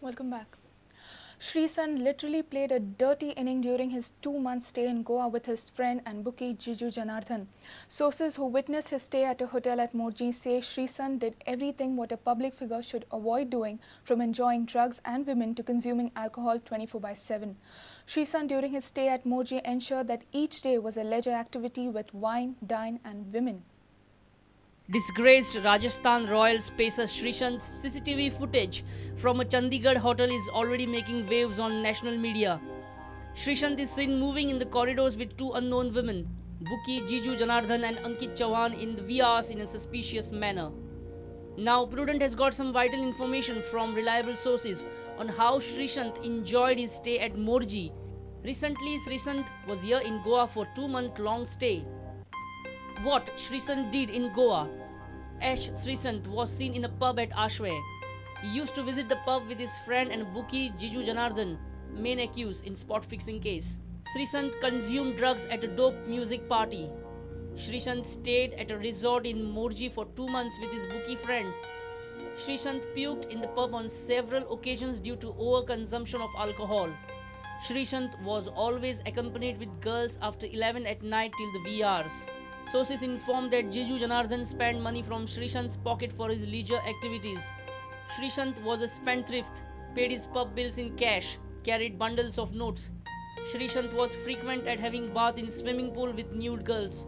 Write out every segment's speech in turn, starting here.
Welcome back. Srisan literally played a dirty inning during his 2-month stay in Goa with his friend and bookie Jiju Janardhan. Sources who witnessed his stay at a hotel at Morji say Srisan did everything what a public figure should avoid doing, from enjoying drugs and women to consuming alcohol 24/7. Srisan during his stay at Morji ensured that each day was a leisure activity with wine, dine and women. Disgraced Rajasthan Royals pacer Srishanth's CCTV footage from a Chandigarh hotel is already making waves on national media. Srishanth is seen moving in the corridors with two unknown women, bookie Jiju Janardhan and Ankit Chauhan, in the VRs in a suspicious manner. Now Prudent has got some vital information from reliable sources on how Srishanth enjoyed his stay at Morji. Recently, Srishanth was here in Goa for a 2-month long stay. What Srishanth did in Goa. Ash Srishanth was seen in a pub at Ashway. He used to visit the pub with his friend and bookie Jiju Janardhan, main accused in spot fixing case. Srishanth consumed drugs at a dope music party. Srishanth stayed at a resort in Morji for 2 months with his bookie friend. Srishanth puked in the pub on several occasions due to overconsumption of alcohol. Srishanth was always accompanied with girls after 11 at night till the VRs. Sources informed that Jiju Janardhan spent money from Srishanth's pocket for his leisure activities. Srishanth was a spendthrift, paid his pub bills in cash, carried bundles of notes. Srishanth was frequent at having bath in swimming pool with nude girls.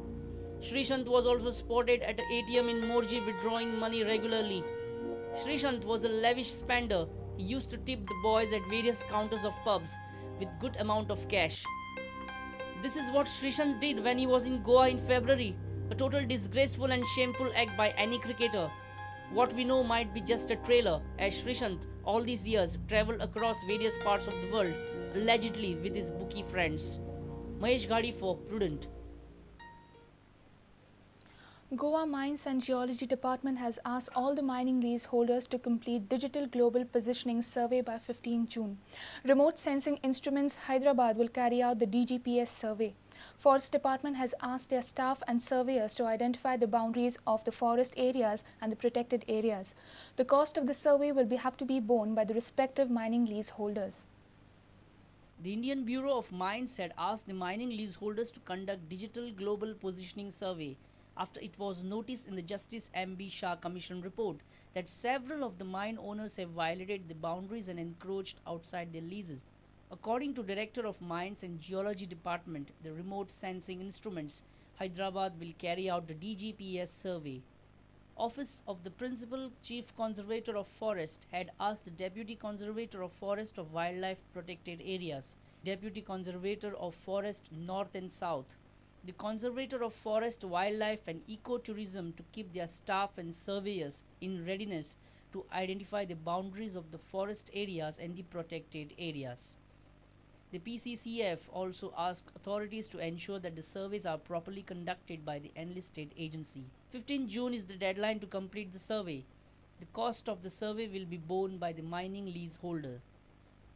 Srishanth was also spotted at an ATM in Morji withdrawing money regularly. Srishanth was a lavish spender. He used to tip the boys at various counters of pubs with good amount of cash. This is what Srishanth did when he was in Goa in February, a total disgraceful and shameful act by any cricketer. What we know might be just a trailer, as Srishanth all these years travelled across various parts of the world, allegedly with his bookie friends. Mahesh Gadi for Prudent. Goa Mines and Geology Department has asked all the mining lease holders to complete Digital Global Positioning Survey by 15 June. Remote Sensing Instruments Hyderabad will carry out the DGPS survey. Forest Department has asked their staff and surveyors to identify the boundaries of the forest areas and the protected areas. The cost of the survey will have to be borne by the respective mining lease holders. The Indian Bureau of Mines had asked the mining leaseholders to conduct Digital Global Positioning Survey after it was noticed in the Justice M.B. Shah Commission report that several of the mine owners have violated the boundaries and encroached outside their leases. According to Director of Mines and Geology Department, the Remote Sensing Instruments, Hyderabad will carry out the DGPS survey. Office of the Principal Chief Conservator of Forest had asked the Deputy Conservator of Forest of Wildlife Protected Areas, Deputy Conservator of Forest North and South, the Conservator of Forest, Wildlife and Ecotourism to keep their staff and surveyors in readiness to identify the boundaries of the forest areas and the protected areas. The PCCF also asked authorities to ensure that the surveys are properly conducted by the enlisted agency. 15 June is the deadline to complete the survey. The cost of the survey will be borne by the mining leaseholder.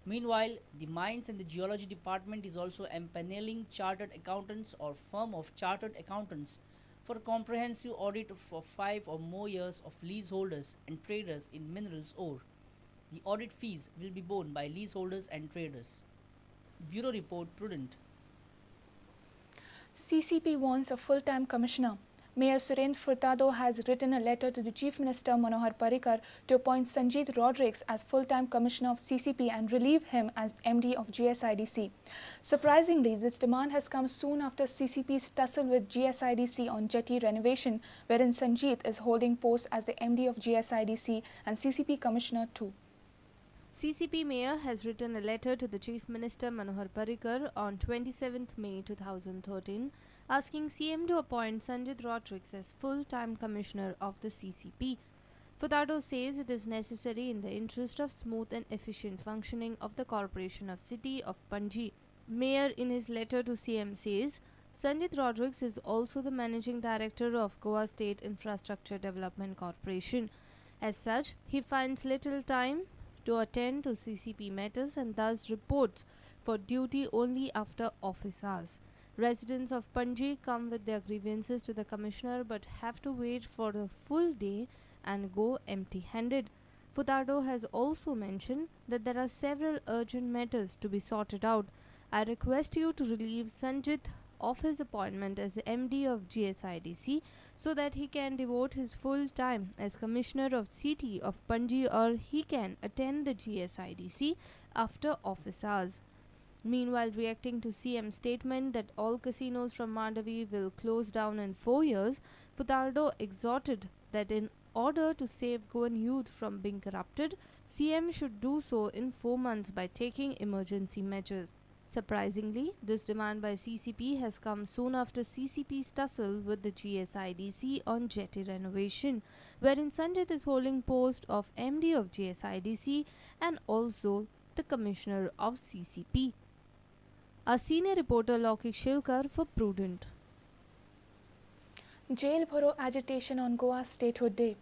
Meanwhile, the Mines and the Geology Department is also empaneling chartered accountants or firm of chartered accountants for a comprehensive audit for 5 or more years of leaseholders and traders in minerals ore. The audit fees will be borne by leaseholders and traders. Bureau Report Prudent. CCP wants a full-time commissioner. Mayor Surendra Furtado has written a letter to the Chief Minister Manohar Parrikar to appoint Sanjeet Rodrigues as full-time commissioner of CCP and relieve him as MD of GSIDC. Surprisingly, this demand has come soon after CCP's tussle with GSIDC on jetty renovation, wherein Sanjeet is holding post as the MD of GSIDC and CCP commissioner too. CCP Mayor has written a letter to the Chief Minister Manohar Parrikar on 27th May 2013 asking CM to appoint Sanjeet Rodrigues as full-time commissioner of the CCP. Furtado says it is necessary in the interest of smooth and efficient functioning of the Corporation of City of Panji. Mayor in his letter to CM says, Sanjeet Rodrigues is also the Managing Director of Goa State Infrastructure Development Corporation. As such, he finds little time to attend to CCP matters and thus reports for duty only after office hours. Residents of Panji come with their grievances to the commissioner but have to wait for the full day and go empty-handed. Furtado has also mentioned that there are several urgent matters to be sorted out. I request you to relieve Sanjit of his appointment as MD of GSIDC so that he can devote his full time as Commissioner of City of Panji, or he can attend the GSIDC after office hours. Meanwhile, reacting to CM's statement that all casinos from Mandavi will close down in 4 years, Furtado exhorted that in order to save Goan youth from being corrupted, CM should do so in 4 months by taking emergency measures. Surprisingly, this demand by CCP has come soon after CCP's tussle with the GSIDC on jetty renovation, wherein Sanjit is holding post of MD of GSIDC and also the Commissioner of CCP. Our senior reporter Lokik Shilkar for Prudent. Jail Bharo agitation on Goa Statehood Day.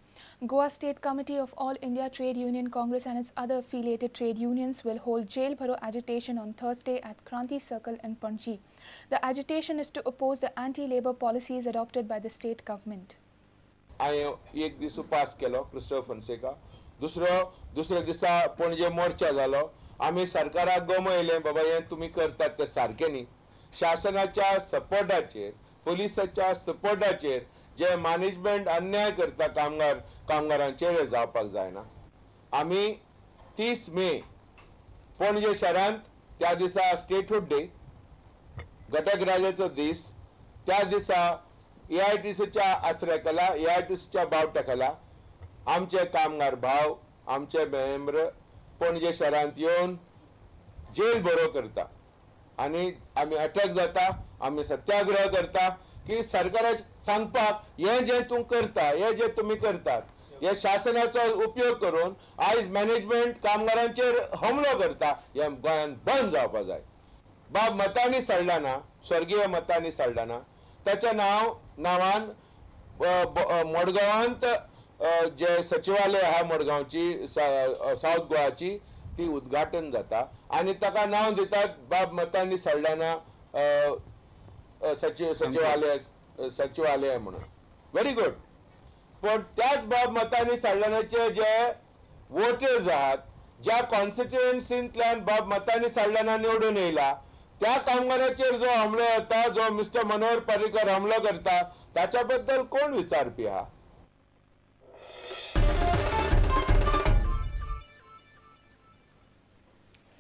Goa State Committee of All India Trade Union Congress and its other affiliated trade unions will hold Jail Bharo agitation on Thursday at Kranti Circle in Panji. The agitation is to oppose the anti-labor policies adopted by the state government. हांवें एक दीस पास केलो Christopher Fonseca दुसऱ्या दिसा पणजे मोर्चा जालो आमी सरकाराक गमयलें बाबा हें तुमी करतात तें सारकें न्ही शासनाच्या सपोर्टाचेर पुलिसाच्या सपोर्टाचेर जे मॅनेजमेंट अन्याय करता कामगारांचेर जावपाक जायना आमी 30 मे पणजे शारांत त्या दिसा स्टेटहूड डे घटक राजाचो दीस त्या दिसा AITCच्या आश्रयाखाला AITCच्या बावट्याखाला आमचे कामगार भाव आमचे मेंबर पणजे शारांत येवन जेल बरो करता आनी आमी अटॅक जाता आमी सत्याग्रह करता की सरकाराक सांगपाक हे जे तूं करता हे जे तुमी करतात हे शासनाचो उपयोग करून आयज मॅनेजमेंट कामगारांचेर हमलो करता हे गोंयांत बंद जावपाक जाय बाब मतांनी सल्लाना स्वर्गीय मतांनी सल्लाना त्याच्या नावान मडगांवांत जे सचिवालय आहा मडगांवची साउथ गोवाची ती उद्घाटन जाता आनी ताका नांव दितात बाब मतांनी सल्लाना सचिवालय म्हणून व्हेरी गुड पण त्याच बाब मतांनी सल्लानाचे जे वोटर्स आहात ज्या कॉन्स्टिट्युएन्सींतल्यान बाब मतांनी सल्लाना निवडून येयला त्या कामगारांचेर जो हमलो जाता जो मिस्टर मनोहर पर्रीकर हमलो करता ताच्या बद्दल कोण विचारपी आहा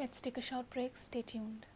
Let's take a short break. Stay tuned.